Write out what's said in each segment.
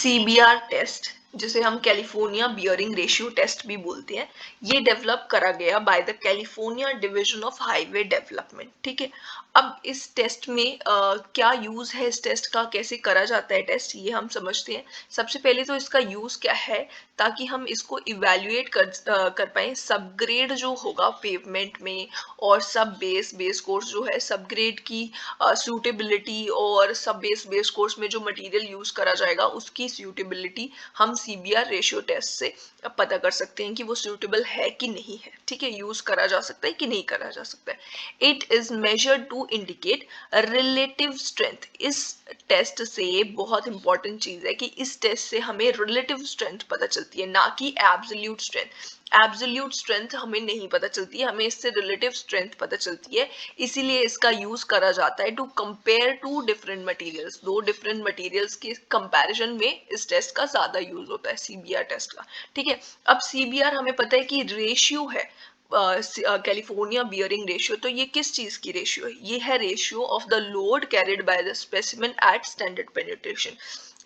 CBR test, जिसे हम California bearing ratio test भी बोलते हैं, ये डेवलप करा गया by the California division of highway development. ठीक है, अब इस टेस्ट में क्या यूज है, इस टेस्ट का कैसे करा जाता है टेस्ट, ये हम समझते हैं। सबसे पहले तो इसका यूज क्या है, ताकि हम इसको इवेल्युएट कर पाए सबग्रेड जो होगा पेवमेंट में, और सब बेस कोर्स जो है सबग्रेड की सूटेबिलिटी, और सब बेस कोर्स में जो मटेरियल यूज करा जाएगा उसकी सूटेबिलिटी हम सीबीआर रेशियो टेस्ट से पता कर सकते हैं कि वो सूटेबल है कि नहीं है। ठीक है, यूज करा जा सकता है कि नहीं करा जा सकता है। It is measured to indicate relative strength. इस टेस्ट से बहुत इंपॉर्टेंट चीज है कि इस टेस्ट से हमें रिलेटिव स्ट्रेंथ पता चलती है, ना कि एब्सोल्यूट स्ट्रेंथ। एब्सोल्यूट स्ट्रेंथ हमें नहीं पता चलती है, हमें इससे रिलेटिव स्ट्रेंथ पता चलती है। इसीलिए इसका यूज करा जाता है to compare two different materials. दो डिफरेंट मटेरियल्स के कंपैरिजन में इस टेस्ट का ज्यादा यूज होता है, सीबीआर टेस्ट का। ठीक है, अब सीबीआर हमें पता है कि रेशियो है, कैलिफोर्निया बियरिंग रेशियो। तो ये किस चीज की रेशियो है, ये है ratio of the load carried by the specimen at standard penetration.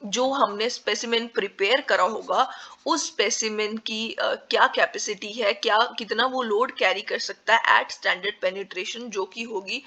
जो हमने स्पेसिमेन प्रिपेयर करा होगा, उस स्पेसिमेन की क्या कैपेसिटी है, क्या कितना वो लोड कैरी कर सकता है एट स्टैंडर्ड पेनिट्रेशन, जो कि होगी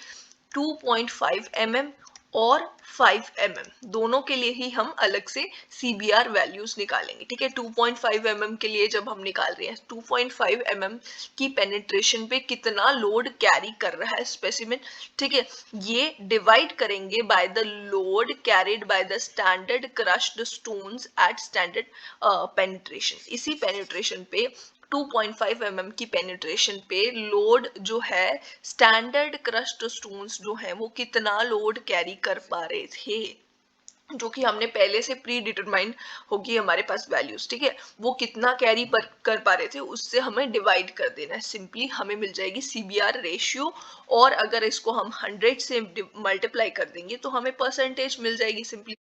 2.5 mm और 5 mm। दोनों के लिए ही हम अलग से सीबीआर वैल्यूज निकालेंगे। ठीक है, 2.5 mm के लिए जब हम निकाल रहे हैं 2.5 mm की पेनिट्रेशन पे कितना लोड कैरी कर रहा है स्पेसिमेन। ठीक है, ये डिवाइड करेंगे by the load carried by the standard crushed stones at standard penetration. इसी पेनिट्रेशन पे 2.5 mm की पेनिट्रेशन पे लोड जो है, स्टैंडर्ड क्रस्ट स्टोन्स जो है वो कितना लोड कैरी कर पा रहे थे, जो कि हमने पहले से प्री डिटरमाइंड होगी हमारे पास वैल्यूज। ठीक है, वो कितना कैरी कर पा रहे थे उससे हमें डिवाइड कर देना है, सिंपली हमें मिल जाएगी सीबीआर रेशियो। और अगर इसको हम 100 से मल्टीप्लाई कर देंगे तो हमें परसेंटेज मिल जाएगी सिंपली।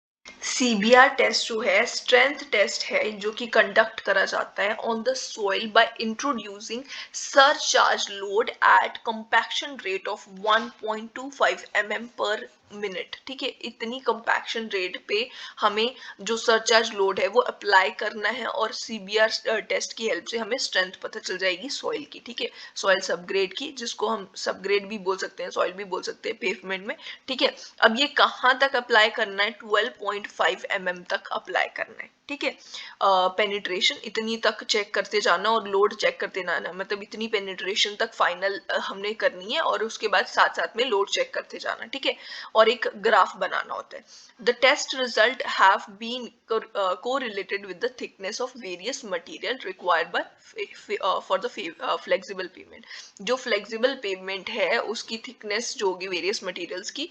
सीबीआर टेस्ट जो है स्ट्रेंथ टेस्ट है, जो कि कंडक्ट करा जाता है on the soil by introducing surcharge load at compaction rate of 1.25 mm पर मिनट। ठीक है, इतनी कंपैक्शन रेट पे हमें जो सरचार्ज लोड है वो अप्लाई करना है, और सीबीआर टेस्ट की हेल्प से हमें स्ट्रेंथ पता चल जाएगी सॉइल की। ठीक है, सॉइल सबग्रेड की, जिसको हम सबग्रेड भी बोल सकते हैं, सॉइल भी बोल सकते हैं पेवमेंट में। ठीक है, अब ये कहाँ तक अप्लाई करना है, 12.5 mm तक अप्लाई करना है। ठीक है, पेनिट्रेशन इतनी तक चेक करते जाना और लोड चेक करते जाना, मतलब इतनी पेनिट्रेशन तक फाइनल हमने करनी है, और उसके बाद साथ साथ में लोड चेक करते जाना। ठीक है, और एक ग्राफ बनाना होता है। The test result have been correlated with the thickness of various material required by for the flexible pavement। जो फ्लेक्सिबल पेवमेंट है उसकी थिकनेस जो होगी वेरियस मटेरियल्स की,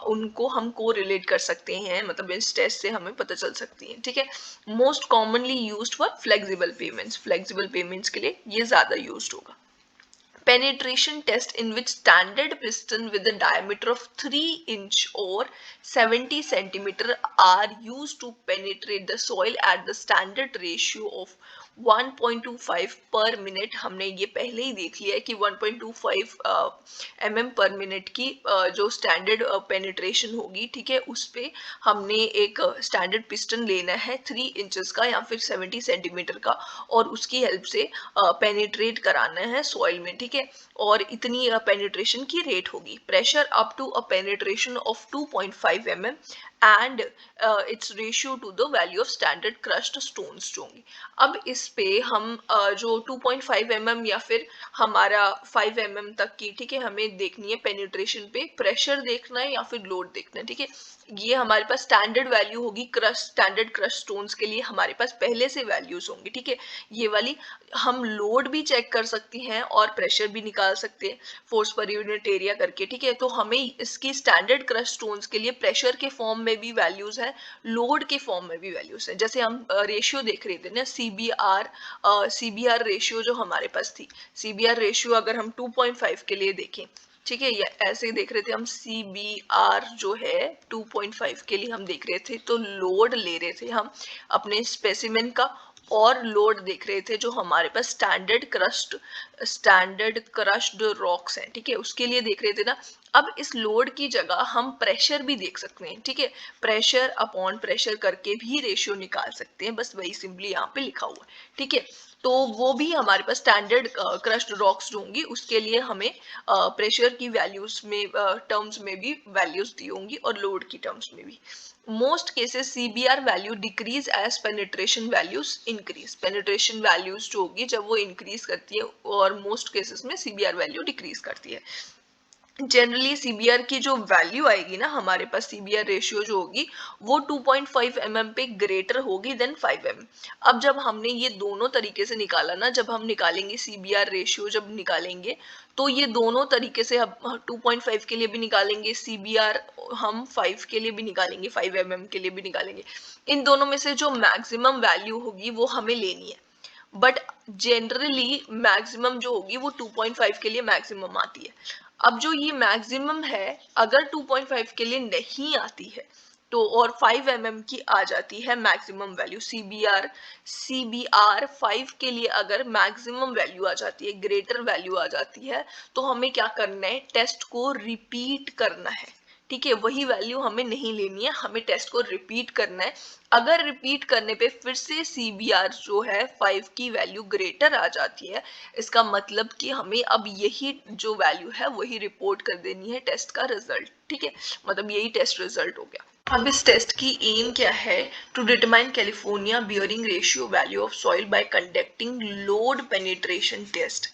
उनको हम कोरिलेट कर सकते हैं, मतलब इस टेस्ट से हमें पता चल सकती है। ठीक है, most commonly used for flexible pavements, flexible pavements के लिए ये ज्यादा यूज्ड होगा। Penetration test in which standard piston with a diameter of 3 inch or 70 centimeter are used to penetrate the soil at the standard ratio of 1.25 पर minute. हमने ये पहले ही देख लिया है कि 1.25 mm पर मिनट की जो स्टैंडर्ड पेनिट्रेशन होगी। ठीक है, उस पे हमने एक स्टैंडर्ड पिस्टन लेना है 3 इंचेस का या फिर 70 सेंटीमीटर का, और उसकी हेल्प से पेनिट्रेट कराना है सॉइल में। ठीक है, और इतनी पेनिट्रेशन की रेट होगी। Pressure up to a penetration of 2.5 mm and its ratio to the value of standard crushed stones जो होंगी। अब इस पे हम जो 2.5 mm या फिर हमारा 5 mm तक की, ठीक है, हमें देखनी है पेनिट्रेशन पे, प्रेशर देखना है या फिर लोड देखना है। ठीक है, ये हमारे पास स्टैंडर्ड वैल्यू होगी स्टैंडर्ड क्रश स्टोन्स के लिए हमारे पास पहले से वैल्यूज होंगी। ठीक है, ये वाली हम लोड भी चेक कर सकते हैं और प्रेशर भी निकाल सकते हैं फोर्स पर यूनिट एरिया करके। ठीक है, तो हमें इसकी स्टैंडर्ड क्रश स्टोन्स के लिए प्रेशर के फॉर्म में भी वैल्यूज है, लोड के फॉर्म में भी वैल्यूज है। जैसे हम रेशियो देख रहे थे ना, सीबीआर रेशियो जो हमारे पास थी, सीबीआर रेशियो अगर हम 2.5 के लिए देखें, ठीक है, ये ऐसे देख रहे थे हम, सीबीआर जो है 2.5 के लिए हम देख रहे थे, तो लोड ले रहे थे हम अपने स्पेसिमेन का, और लोड देख रहे थे जो हमारे पास स्टैंडर्ड क्रश्ड रॉक्स हैं। ठीक है, उसके लिए देख रहे थे ना। अब इस लोड की जगह हम प्रेशर भी देख सकते हैं, ठीक है, प्रेशर अपॉन प्रेशर करके भी रेशियो निकाल सकते हैं, बस वही सिंपली यहाँ पे लिखा हुआ है, ठीक है। तो वो भी हमारे पास स्टैंडर्ड क्रश्ड रॉक्स जो होंगी उसके लिए हमें प्रेशर की वैल्यूज में टर्म्स में भी वैल्यूज दी होंगी और लोड की टर्म्स में भी। Most cases CBR value decrease as penetration values increase, penetration values जो होगी जब वो इंक्रीज करती है, और मोस्ट केसेस में सीबीआर वैल्यू डिक्रीज करती है। जनरली सीबीआर की जो वैल्यू आएगी ना हमारे पास, सीबीआर रेशियो जो होगी वो 2.5 mm पे ग्रेटर होगी देन 5 mm। अब जब हमने ये दोनों तरीके से निकाला ना, जब हम निकालेंगे सीबीआर रेशियो जब निकालेंगे तो ये दोनों तरीके से हम 2.5 के लिए भी निकालेंगे सीबीआर, हम 5 के लिए भी निकालेंगे, 5 mm के लिए भी निकालेंगे। इन दोनों में से जो मैक्सिमम वैल्यू होगी वो हमें लेनी है, बट जनरली मैक्सिमम जो होगी वो 2.5 के लिए मैक्सिमम आती है। अब जो ये मैक्सिमम है अगर 2.5 के लिए नहीं आती है तो और 5 mm की आ जाती है मैक्सिमम वैल्यू, सीबीआर 5 के लिए अगर मैक्सिमम वैल्यू आ जाती है, ग्रेटर वैल्यू आ जाती है, तो हमें क्या करना है, टेस्ट को रिपीट करना है, ठीक है। वही वैल्यू हमें नहीं लेनी है, हमें टेस्ट को रिपीट करना है। अगर रिपीट करने पे फिर से सीबीआर जो है 5 की वैल्यू ग्रेटर आ जाती है, इसका मतलब कि हमें अब यही जो वैल्यू है वही रिपोर्ट कर देनी है टेस्ट का रिजल्ट, ठीक है, मतलब यही टेस्ट रिजल्ट हो गया। अब इस टेस्ट की एम क्या है, to determine California bearing ratio value of soil by conducting load penetration test.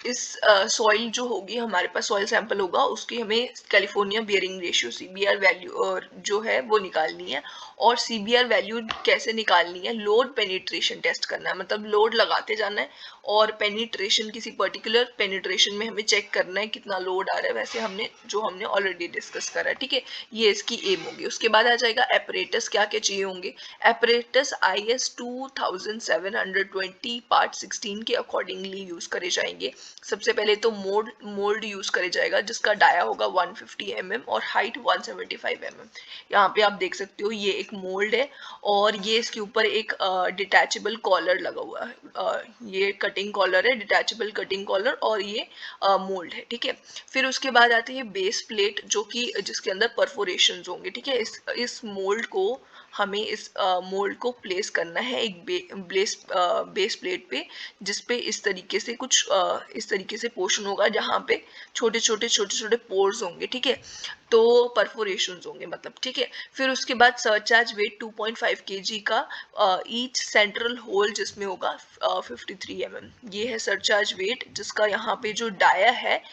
इस सॉइल जो होगी हमारे पास, सॉइल सैंपल होगा, उसकी हमें California bearing ratio CBR value जो है वो निकालनी है। और सीबीआर वैल्यू कैसे निकालनी है, लोड पेनिट्रेशन टेस्ट करना है, मतलब लोड लगाते जाना है और पेनिट्रेशन, किसी पर्टिकुलर पेनिट्रेशन में हमें चेक करना है कितना लोड आ रहा है, वैसे हमने ऑलरेडी डिस्कस करा है, ठीक है। ये इसकी एम होगी। उसके बाद आ जाएगा एपरेटस, क्या क्या चाहिए होंगे, एपरेटस IS 2720 पार्ट 16 के अकॉर्डिंगली यूज करे जाएंगे। सबसे पहले तो मोल्ड यूज करे जाएगा जिसका डाया होगा 150 mm और हाइट 175 mm। यहाँ पे आप देख सकते हो ये एक मोल्ड है और ये इसके ऊपर एक डिटैचेबल कॉलर लगा हुआ है, ये कटिंग कॉलर है, डिटैचेबल कटिंग कॉलर, और ये मोल्ड है, ठीक है। फिर उसके बाद आती है बेस प्लेट जो कि जिसके अंदर परफोरेशन होंगे, ठीक है। इस मोल्ड को हमें इस मोल्ड को प्लेस करना है एक बेस प्लेट पे, जिसपे इस तरीके से कुछ इस तरीके से पोर्शन होगा जहाँ पे छोटे छोटे पोर्स होंगे, ठीक है, तो परफोरेशन होंगे मतलब, ठीक है। फिर उसके बाद सरचार्ज वेट 2.5 kg का, ईच सेंट्रल होल जिसमें होगा 53 mm, ये है सरचार्ज वेट, जिसका यहाँ पे जो डाया है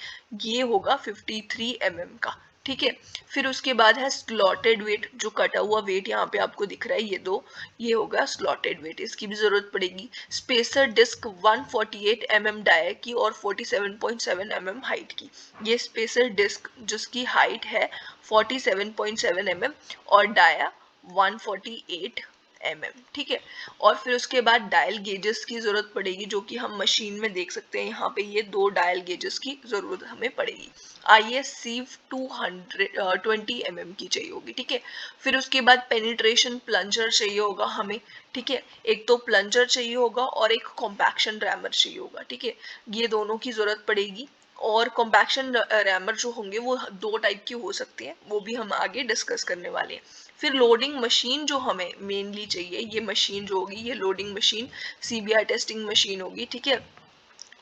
ये होगा 53 mm का, ठीक है। फिर उसके बाद है स्लॉटेड वेट, जो कटा हुआ वेट यहाँ पे आपको दिख रहा है ये दो, ये होगा स्लॉटेड वेट, इसकी भी जरूरत पड़ेगी। स्पेसर डिस्क 148 mm डाया की और 47.7 mm हाइट की, ये स्पेसर डिस्क जिसकी हाइट है 47.7 mm और डाया 148 mm, ठीक है। और फिर उसके बाद डायल गेजेस की जरूरत पड़ेगी, जो कि हम मशीन में देख सकते हैं, यहाँ पे ये 2 डायल गेजेस की जरूरत हमें पड़ेगी। ISC 220 mm की चाहिए होगी, ठीक है। फिर उसके बाद पेनिट्रेशन प्लंजर चाहिए होगा हमें, ठीक है, एक तो प्लंजर चाहिए होगा और एक कॉम्पैक्शन रैमर चाहिए होगा, ठीक है, ये दोनों की जरूरत पड़ेगी। और कॉम्पैक्शन रैमर जो होंगे वो 2 टाइप के हो सकते हैं, वो भी हम आगे डिस्कस करने वाले हैं। फिर लोडिंग मशीन जो हमें मेनली चाहिए, ये मशीन जो होगी ये loading machine CBR testing machine होगी, ठीक है,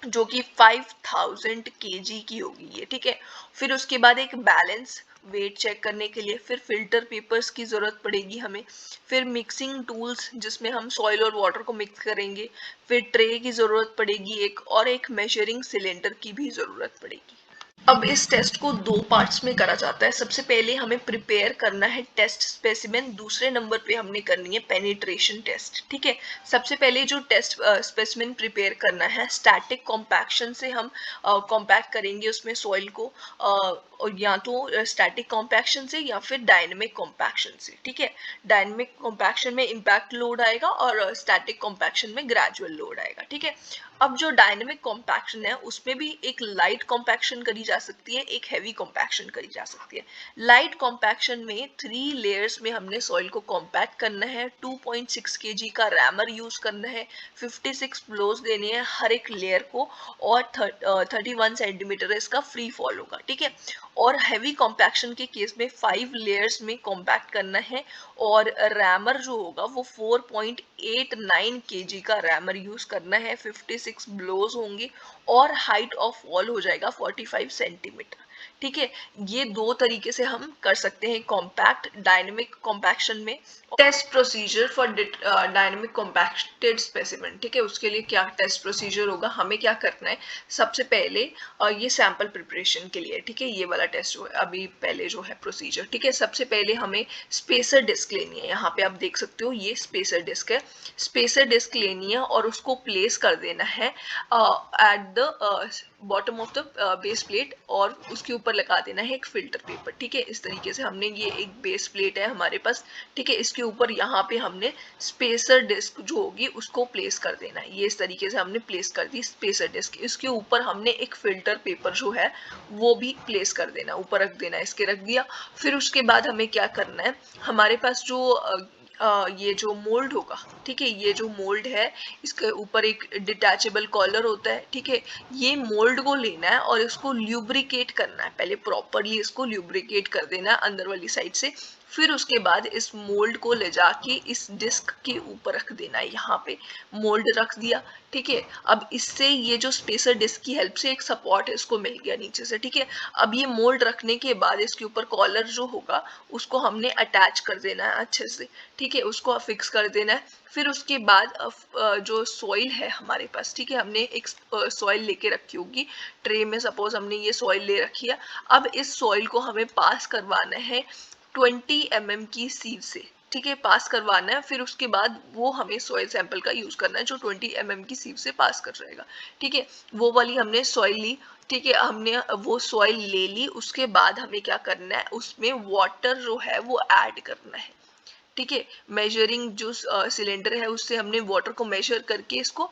जो कि 5000 kg की होगी ये, ठीक है। फिर उसके बाद एक बैलेंस वेट चेक करने के लिए, फिर फिल्टर पेपर्स की जरूरत पड़ेगी हमें, फिर मिक्सिंग टूल्स जिसमें हम सॉइल और वाटर को मिक्स करेंगे, फिर ट्रे की जरूरत पड़ेगी एक, और एक मेजरिंग सिलेंडर की भी जरूरत पड़ेगी। अब इस टेस्ट को 2 पार्ट्स में करा जाता है। सबसे पहले हमें प्रिपेयर करना है टेस्ट स्पेसिमेन, दूसरे नंबर पे हमने करनी है पेनिट्रेशन टेस्ट, ठीक है। सबसे पहले जो टेस्ट स्पेसिमेन प्रिपेयर करना है, स्टैटिक कॉम्पैक्शन से हम कॉम्पैक्ट करेंगे उसमें सॉइल को, और या तो स्टैटिक कॉम्पैक्शन से या फिर डायनेमिक कॉम्पैक्शन से, ठीक है। डायनेमिक कॉम्पैक्शन में इम्पैक्ट लोड आएगा और स्टैटिक कॉम्पैक्शन में ग्रेजुअल लोड आएगा, ठीक है। अब जो डायनेमिक कॉम्पैक्शन है उसमें भी एक लाइट कॉम्पैक्शन करी जा सकती है, एक हैवी कॉम्पैक्शन करी जा सकती है। लाइट कॉम्पैक्शन में 3 लेयर्स में हमने सॉइल को कॉम्पैक्ट करना है, 2.6 kg का रैमर यूज करना है, 56 ब्लोज देने हैं हर एक लेयर को, और 31 सेंटीमीटर इसका फ्री फॉल होगा, ठीक है। और हैवी कॉम्पैक्शन के केस में 5 लेयर्स में कॉम्पैक्ट करना है। और रैमर जो होगा वो 4.89 kg का रैमर यूज करना है, 56 ब्लोज होंगे और हाइट ऑफ वॉल हो जाएगा 45 सेंटीमीटर। ठीक है, ये दो तरीके से हम कर सकते हैं कॉम्पैक्ट डायनेमिक कॉम्पैक्शन में। Test procedure for dynamic compacted specimen, ठीक है, उसके लिए क्या टेस्ट प्रोसीजर होगा, हमें क्या करना है, सबसे पहले ये सैंपल प्रिपरेशन के लिए, ठीक है, ये वाला टेस्ट जो है अभी पहले जो है प्रोसीजर, ठीक है, सबसे पहले हमें स्पेसर डिस्क लेनी है। यहाँ पे आप देख सकते हो ये स्पेसर डिस्क है, स्पेसर डिस्क लेनी है और उसको प्लेस कर देना है at the bottom of the base plate और उसके ऊपर लगा देना है एक फिल्टर पेपर। ठीक है, इस तरीके से हमने ये एक बेस प्लेट है हमारे पास, ठीक है, इसके ऊपर यहाँ पे हमने स्पेसर डिस्क जो होगी उसको प्लेस कर देना है। ये इस तरीके से हमने प्लेस कर दी स्पेसर डिस्क, इसके ऊपर हमने एक फिल्टर पेपर जो है वो भी प्लेस कर देना, ऊपर रख देना, इसके रख दिया। फिर उसके बाद हमें क्या करना है, हमारे पास जो ये जो मोल्ड होगा, ठीक है, ये जो मोल्ड है इसके ऊपर एक डिटैचेबल कॉलर होता है, ठीक है, ये मोल्ड को लेना है और इसको ल्यूब्रिकेट करना है, पहले प्रॉपरली इसको ल्यूब्रिकेट कर देना है अंदर वाली साइड से। फिर उसके बाद इस मोल्ड को ले जाके इस डिस्क के ऊपर रख देना है, यहाँ पे मोल्ड रख दिया, ठीक है। अब इससे ये जो स्पेसर डिस्क की हेल्प से एक सपोर्ट इसको मिल गया नीचे से, ठीक है। अब ये मोल्ड रखने के बाद इसके ऊपर कॉलर जो होगा उसको हमने अटैच कर देना है अच्छे से, ठीक है, उसको फिक्स कर देना है। फिर उसके बाद जो सॉइल है हमारे पास, ठीक है, हमने एक सॉइल लेके रखी होगी ट्रे में, सपोज हमने ये सॉइल ले रखी है। अब इस सॉइल को हमें पास करवाना है 20 mm की सीव से, ठीक है, पास करवाना है। फिर उसके बाद वो हमें सॉइल सैंपल का यूज करना है जो 20 mm की सीव से पास कर जाएगा, ठीक है, वो वाली हमने सॉइल ली, ठीक है, हमने वो सॉइल ले ली। उसके बाद हमें क्या करना है, उसमें वाटर जो है वो ऐड करना है, ठीक है, मेजरिंग जो सिलेंडर है उससे हमने वाटर को मेजर करके इसको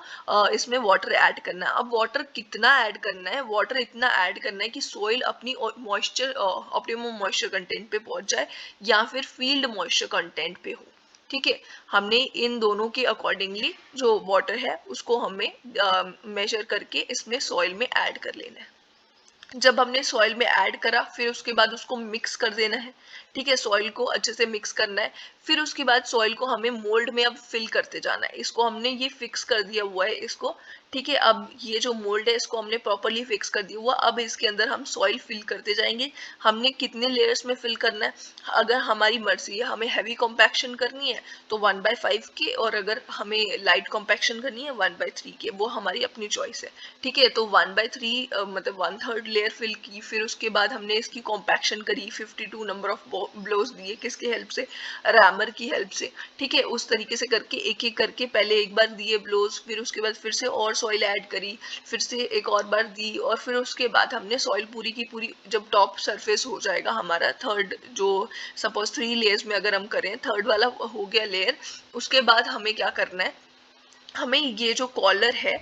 इसमें वाटर ऐड करना है। अब वाटर कितना ऐड करना है, वाटर इतना ऐड करना है कि सोइल अपनी मॉइस्चर ऑप्टिमम मॉइस्चर कंटेंट पे पहुंच जाए या फिर फील्ड मॉइस्चर कंटेंट पे हो, ठीक है। हमने इन दोनों के अकॉर्डिंगली जो वाटर है उसको हमें मेजर करके इसमें सॉइल में ऐड कर लेना है। जब हमने सॉइल में ऐड करा फिर उसके बाद उसको मिक्स कर देना है, ठीक है, सॉइल को अच्छे से मिक्स करना है। फिर उसके बाद सॉइल को हमें मोल्ड में अब फिल करते जाना है, इसको हमने ये फिक्स कर दिया हुआ है इसको, ठीक है। अब ये जो मोल्ड है इसको हमने प्रॉपरली फिक्स कर दिया हुआ, अब इसके अंदर हम सॉइल फिल करते जाएंगे। हमने कितने लेयर्स में फिल करना है, अगर हमारी मर्जी है हमें हैवी कॉम्पैक्शन करनी है तो 1/5 के, और अगर हमें लाइट कॉम्पैक्शन करनी है 1/3 के, वो हमारी अपनी चॉइस है, ठीक है। तो 1/3 मतलब 1/3 लेयर फिल की, फिर उसके बाद हमने इसकी कॉम्पैक्शन करी, 52 नंबर ऑफ ब्लोज दिए, किसके हेल्प से, रैमर की हेल्प से, ठीक है। उस तरीके से करके एक एक करके पहले एक बार दिए ब्लोज, फिर उसके बाद फिर से और सॉइल ऐड करी, फिर से एक और बार दी, और फिर उसके बाद हमने सॉइल पूरी की पूरी, जब टॉप सरफेस हो जाएगा हमारा थर्ड, जो सपोज 3 लेयर्स में अगर हम करें, थर्ड वाला हो गया लेयर, उसके बाद हमें क्या करना है, हमें ये जो कॉलर है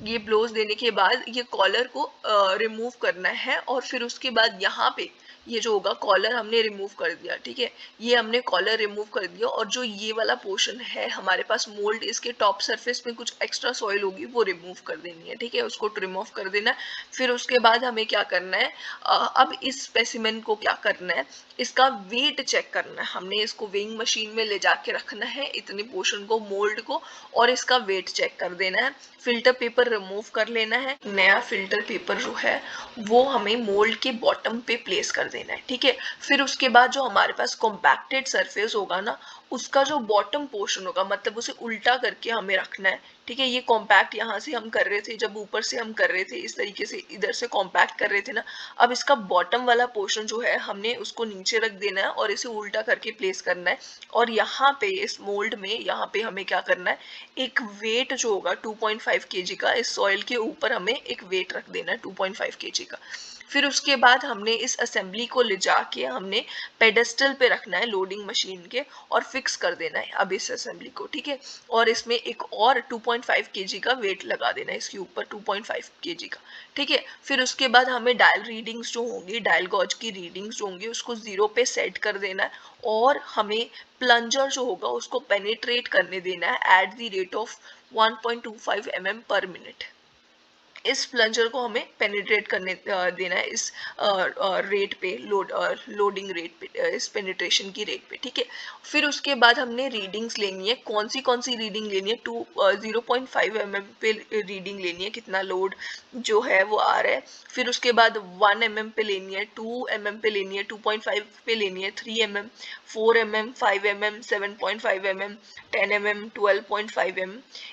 ये ब्लोज देने के बाद ये कॉलर को रिमूव करना है, और फिर उसके बाद यहाँ पे ये जो होगा कॉलर हमने रिमूव कर दिया, ठीक है, ये हमने कॉलर रिमूव कर दिया, और जो ये वाला पोर्शन है हमारे पास मोल्ड, इसके टॉप सरफेस में कुछ एक्स्ट्रा सॉइल होगी वो रिमूव कर देनी है, ठीक है, उसको ट्रिम ऑफ कर देना है। फिर उसके बाद हमें क्या करना है, अब इस स्पेसिमेन को क्या करना है, इसका वेट चेक करना है, हमने इसको वेइंग मशीन में ले जाके रखना है इतने पोर्शन को, मोल्ड को, और इसका वेट चेक कर देना है। फिल्टर पेपर रिमूव कर लेना है, नया फिल्टर पेपर जो है वो हमें मोल्ड के बॉटम पे प्लेस कर देना है, ठीक है। फिर उसके बाद जो हमारे पास कॉम्पैक्टेड सरफेस होगा ना, उसका जो बॉटम पोर्शन होगा, मतलब उसे उल्टा करके हमें रखना है, ठीक है। ये कॉम्पैक्ट यहाँ से हम कर रहे थे, जब ऊपर से हम कर रहे थे इस तरीके से इधर से कॉम्पैक्ट कर रहे थे ना, अब इसका बॉटम वाला पोर्शन जो है हमने उसको नीचे रख देना है और इसे उल्टा करके प्लेस करना है। और यहाँ पे इस मोल्ड में यहाँ पे हमें क्या करना है, एक वेट जो होगा 2.5 kg का, इस सॉइल के ऊपर हमें एक वेट रख देना है 2.5 kg का। फिर उसके बाद हमने इस असेंबली को ले जाके हमने पेडेस्टल पे रखना है लोडिंग मशीन के, और फिक्स कर देना है अब इस असेंबली को, ठीक है। और इसमें एक और 2.5 kg का वेट लगा देना है इसके ऊपर, 2.5 kg का, ठीक है। फिर उसके बाद हमें डायल रीडिंग्स जो होंगी, डायल गॉज की रीडिंग्स जो होंगी उसको 0 पे सेट कर देना है, और हमें प्लंजर जो होगा उसको पेनिट्रेट करने देना है at the rate of 1.25 mm पर मिनट। इस प्लंजर को हमें पेनिट्रेट करने देना है इस रेट पे, लोडिंग रेट पे, इस पेनिट्रेशन की रेट पे, ठीक है। फिर उसके बाद हमने रीडिंग्स लेनी है। कौन सी रीडिंग लेनी है? 0.5 mm पे रीडिंग लेनी है, कितना लोड जो है वो आ रहा है। फिर उसके बाद 1 mm पे लेनी है, 2 mm पे लेनी है, 2.5 पे लेनी है, 3 mm, 4 mm, 5 mm, 7.5 mm, 10 mm, 12.5 mm,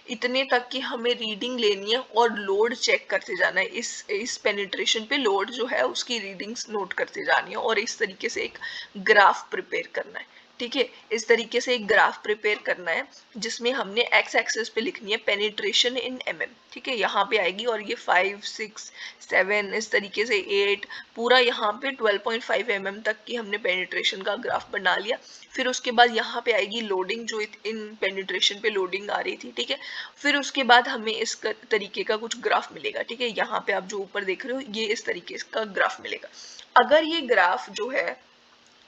इतने तक की हमें रीडिंग लेनी है और लोड चेक करते जाना है। इस पेनिट्रेशन पे लोड जो है उसकी रीडिंग्स नोट करते जानी है और इस तरीके से एक ग्राफ प्रिपेयर करना है, ठीक है। इस तरीके से एक ग्राफ प्रिपेयर करना है जिसमें हमने एक्स एक्सिस पे लिखनी है पेनिट्रेशन इन mm, ठीक है, यहाँ पे आएगी। और ये 5, 6, 7, इस तरीके से 8, पूरा यहाँ पे 12.5 mm तक की हमने पेनिट्रेशन का ग्राफ बना लिया। फिर उसके बाद यहाँ पे आएगी लोडिंग, जो इन पेनिट्रेशन पे लोडिंग आ रही थी, ठीक है। फिर उसके बाद हमें इस तरीके का कुछ ग्राफ मिलेगा, ठीक है। यहाँ पे आप जो ऊपर देख रहे हो ये इस तरीके का ग्राफ मिलेगा। अगर ये ग्राफ जो है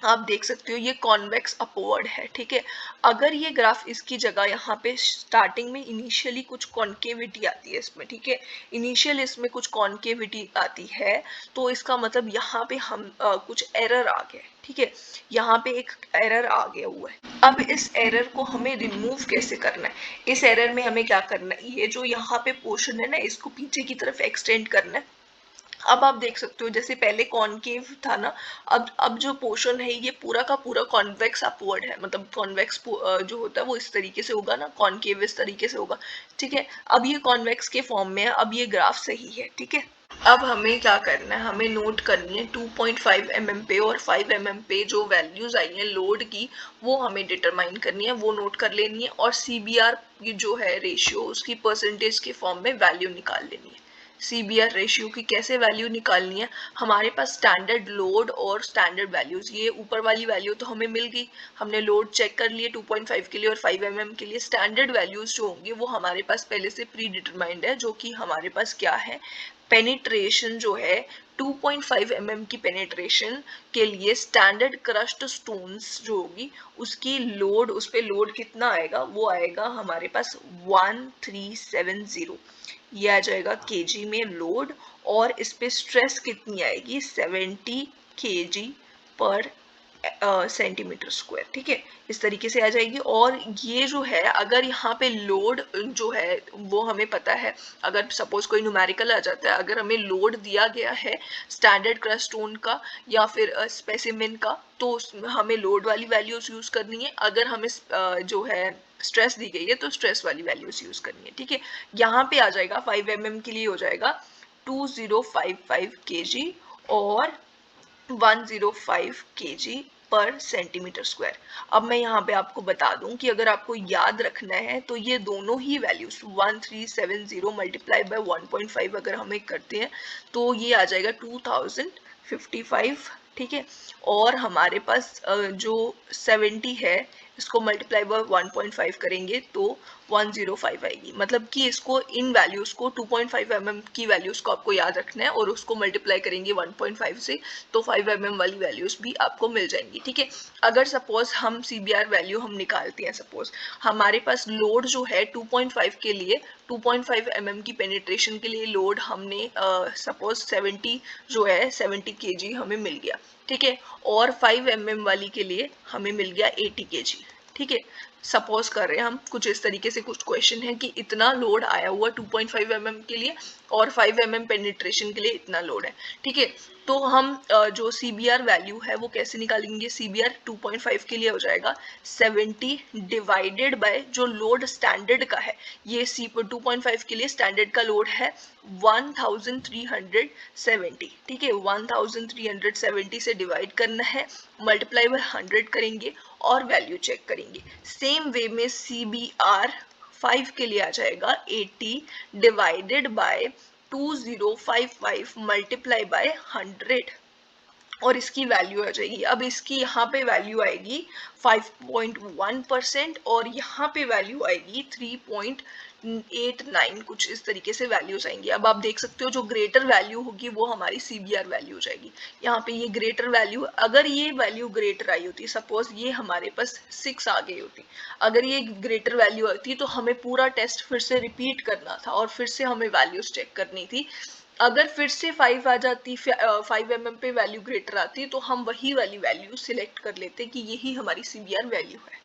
आप देख सकते हो ये कॉन्वेक्स अपवर्ड है, ठीक है। अगर ये ग्राफ इसकी जगह यहाँ पे स्टार्टिंग में इनिशियली कुछ कॉन्केविटी आती है इसमें, ठीक है, इनिशियल इसमें कुछ कॉन्केविटी आती है, तो इसका मतलब यहाँ पे हम कुछ एरर आ गया, ठीक है, यहाँ पे एक एरर आ गया हुआ है। अब इस एरर को हमें रिमूव कैसे करना है? इस एरर में हमें क्या करना है, ये जो यहाँ पे पोर्शन है ना इसको पीछे की तरफ एक्सटेंड करना है। अब आप देख सकते हो जैसे पहले कॉनकेव था ना, अब जो पोर्शन है ये पूरा का पूरा कॉन्वेक्स अपवर्ड है, मतलब कॉन्वेक्स जो होता है वो इस तरीके से होगा ना, कॉनकेव इस तरीके से होगा, ठीक है। अब ये कॉन्वेक्स के फॉर्म में है, अब ये ग्राफ सही है, ठीक है। अब हमें क्या करना है, हमें नोट करनी है 2.5 mm पे और 5 mm पे जो वैल्यूज आई हैं लोड की, वो हमें डिटरमाइन करनी है, वो नोट कर लेनी है। और सीबीआर जो है रेशियो, उसकी परसेंटेज के फॉर्म में वैल्यू निकाल लेनी है। सीबीआर रेशियो की कैसे वैल्यू निकालनी है? हमारे पास स्टैंडर्ड लोड और स्टैंडर्ड वैल्यूज, ये ऊपर वाली वैल्यू तो हमें मिल गई, हमने लोड चेक कर लिए 2.5 के लिए और 5 mm के लिए। स्टैंडर्ड वैल्यूज जो होंगे वो हमारे पास पहले से प्री डिटरमाइंड है, जो कि हमारे पास क्या है, पेनिट्रेशन जो है 2.5 mm की पेनिट्रेशन के लिए स्टैंडर्ड क्रश्ड स्टोन्स जो होगी उसकी लोड, उस पे लोड कितना आएगा, वो आएगा हमारे पास 1370, ये आ जाएगा केजी में लोड। और इस पे स्ट्रेस कितनी आएगी, 70 kg पर सेंटीमीटर स्क्वायर, ठीक है, इस तरीके से आ जाएगी। और ये जो है अगर यहाँ पे लोड जो है वो हमें पता है, अगर सपोज कोई न्यूमेरिकल आ जाता है, अगर हमें लोड दिया गया है स्टैंडर्ड क्रस्ट स्टोन का या फिर स्पेसिमेन का, तो हमें लोड वाली वैल्यूज यूज करनी है। अगर हमें जो है स्ट्रेस दी गई है तो स्ट्रेस वाली वैल्यूज यूज करनी है, ठीक है। यहाँ पे आ जाएगा 5 mm के लिए हो जाएगा 2055 kg और 105 kg पर सेंटीमीटर स्क्वायर। अब मैं यहाँ पे आपको बता दूं कि अगर आपको याद रखना है तो ये दोनों ही वैल्यूज 1370 मल्टीप्लाई बाय 1.5 अगर हमें करते हैं तो ये आ जाएगा 2055, ठीक है। और हमारे पास जो 70 है इसको मल्टीप्लाई बाय 1.5 करेंगे तो 105 आएगी। मतलब कि इसको इन वैल्यूज को 2.5 mm की वैल्यूज को आपको याद रखना है और उसको मल्टीप्लाई करेंगे 1.5 से तो 5 mm वाली वैल्यूज भी आपको मिल जाएंगी, ठीक है। अगर सपोज हम सीबीआर वैल्यू हम निकालते हैं, सपोज हमारे पास लोड जो है 2.5 के लिए 2.5 mm की पेनिट्रेशन के लिए लोड हमने सपोज 70 जो है 70 kg हमें मिल गया, ठीक है। और 5 mm वाली के लिए हमें मिल गया 80 kg, ठीक है। सपोज कर रहे हैं हम, कुछ इस तरीके से कुछ क्वेश्चन है कि इतना लोड आया हुआ 2.5 mm के लिए और 5 mm पेनिट्रेशन के लिए इतना लोड है, ठीक है। तो हम जो सीबीआर वैल्यू है वो कैसे निकालेंगे? सीबीआर 2.5 के लिए हो जाएगा 70 डिवाइडेड बाय जो लोड स्टैंडर्ड का है, ये 2.5 के लिए स्टैंडर्ड का लोड है 1370, ठीक है। 1370 से डिवाइड करना है, मल्टीप्लाई बाय 100 करेंगे और वैल्यू चेक करेंगे। सेम वे में सीबीआर 5 के लिए आ जाएगा 80 डिवाइडेड बाय 2055 मल्टीप्लाई बाय 100 और इसकी वैल्यू आ जाएगी। अब इसकी यहाँ पे वैल्यू आएगी 5.1% और यहाँ पे वैल्यू आएगी 3.9%, 8 9 कुछ इस तरीके से वैल्यूज आएंगी। अब आप देख सकते हो जो ग्रेटर वैल्यू होगी वो हमारी सीबीआर वैल्यू हो जाएगी। यहाँ पे ये ग्रेटर वैल्यू, अगर ये वैल्यू ग्रेटर आई होती, सपोज ये हमारे पास 6 आ गई होती, अगर ये ग्रेटर वैल्यू आती तो हमें पूरा टेस्ट फिर से रिपीट करना था और फिर से हमें वैल्यूज चेक करनी थी। अगर फिर से 5 आ जाती, 5 पे वैल्यू ग्रेटर आती तो हम वही वाली वैल्यू सिलेक्ट कर लेते कि यही हमारी सीबीआर वैल्यू है।